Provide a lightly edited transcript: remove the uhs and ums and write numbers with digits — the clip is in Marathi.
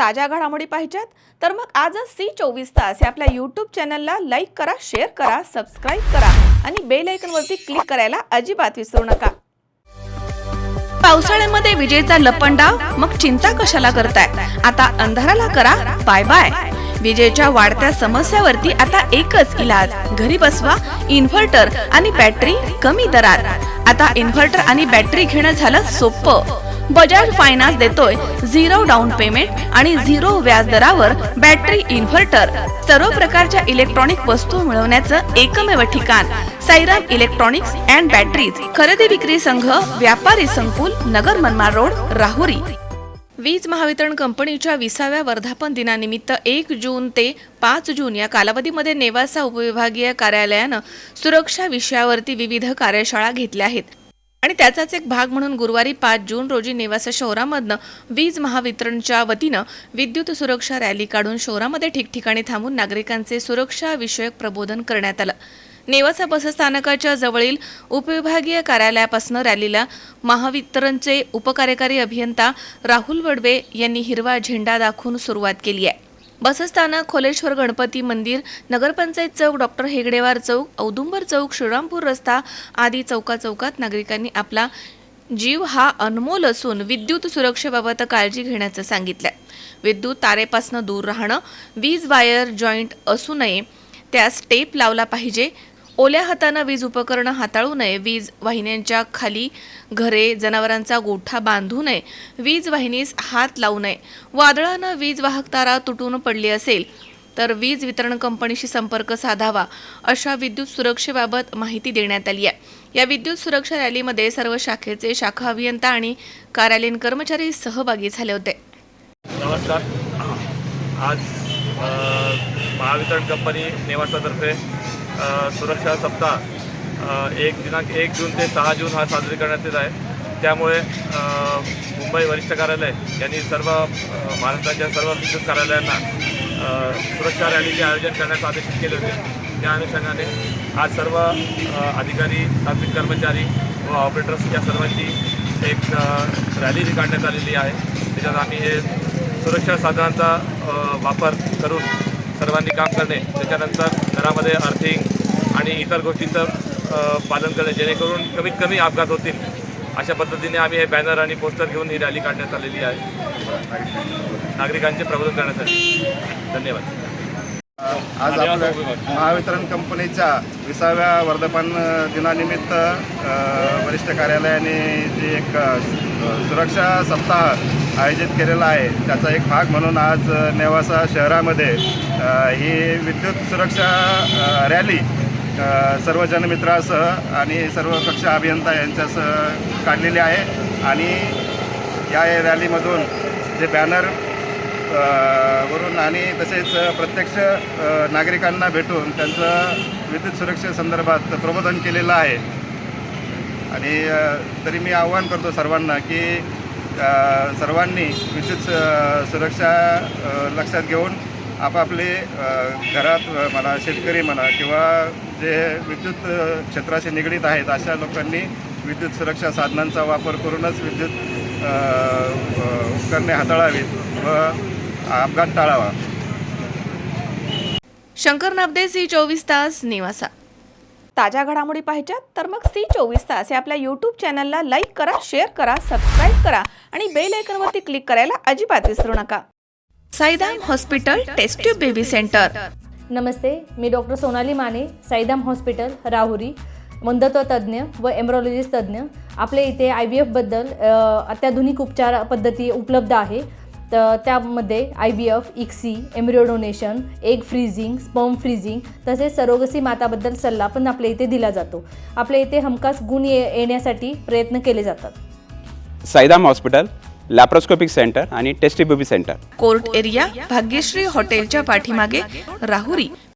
ताज्या घडामोडी पाहिजेत तर मग आजच C24 या आपल्या YouTube चॅनलला लाईक करा, शेअर करा, सबस्क्राइब करा आणि बेल आयकॉनवरती क्लिक करायला अजिबात विसरू नका। पावसाळ्यामध्ये विजेचा लपंडाव, मग चिंता कशाला करताय? आता अंधाराला करा बाय बाय। विजेच्या वाढत्या समस्यावरती आता एकच इलाज, घरी बसवा इन्व्हर्टर आणि बॅटरी कमी दरात। आता इन्व्हर्टर आणि बॅटरी घेणं झालं सोपं। बजाज फायनान्स देतोय 0 डाऊन पेमेंट आणि 0 व्याज दरावर बॅटरी इन्व्हर्टर। सर्व प्रकारच्या इलेक्ट्रॉनिक वस्तू मिळवण्याचं एकमेव ठिकाण साईराम इलेक्ट्रॉनिक्स अँड बॅटरीज। खरेदी विक्री संघ, व्यापारी संकुल, नगर मनमाड रोड, राहुरी। वीज महावितरण कंपनीच्या 20व्या वर्धापन दिनानिमित्त 1 जून ते 5 जून या कालावधीमध्ये नेवासा उपविभागीय कार्यालयानं सुरक्षा विषयावरती विविध कार्यशाळा घेतल्या आहेत आणि त्याचाच एक भाग म्हणून गुरुवारी 5 जून रोजी नेवासा शहरामधनं वीज महावितरणच्या वतीनं विद्युत सुरक्षा रॅली काढून शहरामध्ये ठिकठिकाणी थांबून नागरिकांचे सुरक्षा विषयक प्रबोधन करण्यात आलं। नेवासा बसस्थानकाच्या जवळील उपविभागीय कार्यालयापासून रॅलीला महावितरणचे उपकार्यकारी अभियंता राहुल वडवे यांनी हिरवा झेंडा दाखवून सुरुवात केली आहे। बसस्थानक, खोलेश्वर गणपती मंदिर, नगरपंचायत चौक, डॉक्टर हेगडेवार चौक, औदुंबर चौक, श्रीरामपूर रस्ता आदी चौकात नागरिकांनी आपला जीव हा अनमोल असून विद्युत सुरक्षेबाबत काळजी घेण्याचं सांगितलंय। विद्युत तारेपासून दूर राहणं, वीज वायर जॉईंट असू नये, त्यास टेप लावला पाहिजे, ओल्या हाताने वीज उपकरणं हाताळू नये, वीज वाहिन्यांच्या खाली घरे, जनावरांचा गोठा बांधू नये, वीज वाहिनीस हात लावू नये, वादळानं वीज वाहक तारा तुटून पडली असेल तर वीज वितरण कंपनीशी संपर्क साधावा, अशा विद्युत सुरक्षेबाबत माहिती देण्यात आली आहे। या विद्युत सुरक्षा रॅलीमध्ये सर्व शाखेचे शाखा अभियंता आणि कार्यालयीन कर्मचारी सहभागी झाले होते। नमस्कार। आज महावितरण कंपनी नेवासातर्फे सुरक्षा सप्ताह 1 जून ते 6 जून हा साजरी करण्यात येत आहे। त्यामुळे मुंबई वरिष्ठ कार्यालय यांनी सर्व महाराष्ट्राच्या सर्व विद्युत कार्यालयांना सुरक्षा रॅलीचे आयोजन करण्यास आदेशित केले होते। त्या अनुषंगाने आज सर्व अधिकारी, तांत्रिक कर्मचारी व ऑपरेटर्स या सर्वांची एक रॅली काढण्यात आलेली आहे। त्याच्यात आम्ही हे सुरक्षा साधनांचा वापर करून सर्वांनी काम करणे, त्याच्यानंतर घरामध्ये अर्थिंग आणि इतर गोष्टींचं पालन करणे, जेणेकरून कमीत कमी अपघात होतील अशा पद्धतीने आम्ही हे बॅनर आणि पोस्टर घेऊन ही रॅली काढण्यात आलेली आहे नागरिकांचे प्रबोधन करण्यासाठी। धन्यवाद। आज आपल्या महावितरण कंपनीच्या 20व्या वर्धापन दिनानिमित्त वरिष्ठ कार्यालयाने जे एक सुरक्षा सप्ताह आयोजित केलेला आहे, त्याचा एक भाग म्हणून आज नेवासा शहरामध्ये ही विद्युत सुरक्षा रॅली सर्व जनमित्रासह आणि सर्व कक्ष अभियंता यांच्यासह काढलेली आहे। आणि या रॅलीमधून जे बॅनर वरून आणि तसेच प्रत्यक्ष नागरिकांना भेटून त्यांचं विद्युत सुरक्षेसंदर्भात प्रबोधन केलेलं आहे। आणि तरी मी आवाहन करतो सर्वांना की सर्वांनी विद्युत सुरक्षा लक्षात घेऊन आपापले घरात म्हणा, शेतकरी म्हणा किंवा जे विद्युत क्षेत्राशी निगडीत आहेत अशा लोकांनी विद्युत सुरक्षा साधनांचा वापर करूनच विद्युत उपकरणे हाताळावीत व अपघात टाळावा। शंकर नाबदे, C24 नेवासा। ताज्या घडामोडी पाहिजेत तर मग C24 या आपल्या YouTube चॅनलला लाईक करा, शेअर करा, सबस्क्राइब करा आणि बेल आयकॉनवरती क्लिक करायला अजिबात विसरू नका। Saidam hospital test tube baby centre. नमस्ते, मी डॉक्टर सोनाली माने, साईदाम हॉस्पिटल राहुरी, मंदत्व तज्ज्ञ व एम्ब्रॉलॉजिस्ट तज्ज्ञ। आपल्या इथे IVF बद्दल अत्याधुनिक उपचार पद्धती उपलब्ध आहे। तर त्यामध्ये IVF, ICSI, embryo donation, egg freezing, sperm freezing तसेच सरोगसी माताबद्दल सल्ला पण आपल्या इथे दिला जातो। आपल्या इथे हमखास गुण येण्यासाठी प्रयत्न केले जातात। साईदाम हॉस्पिटल लॅप्रोस्कोपिक सेंटर आणि test tube baby centre, court area, Bhagyashree हॉटेलच्या पाठीमागे, राहुरी।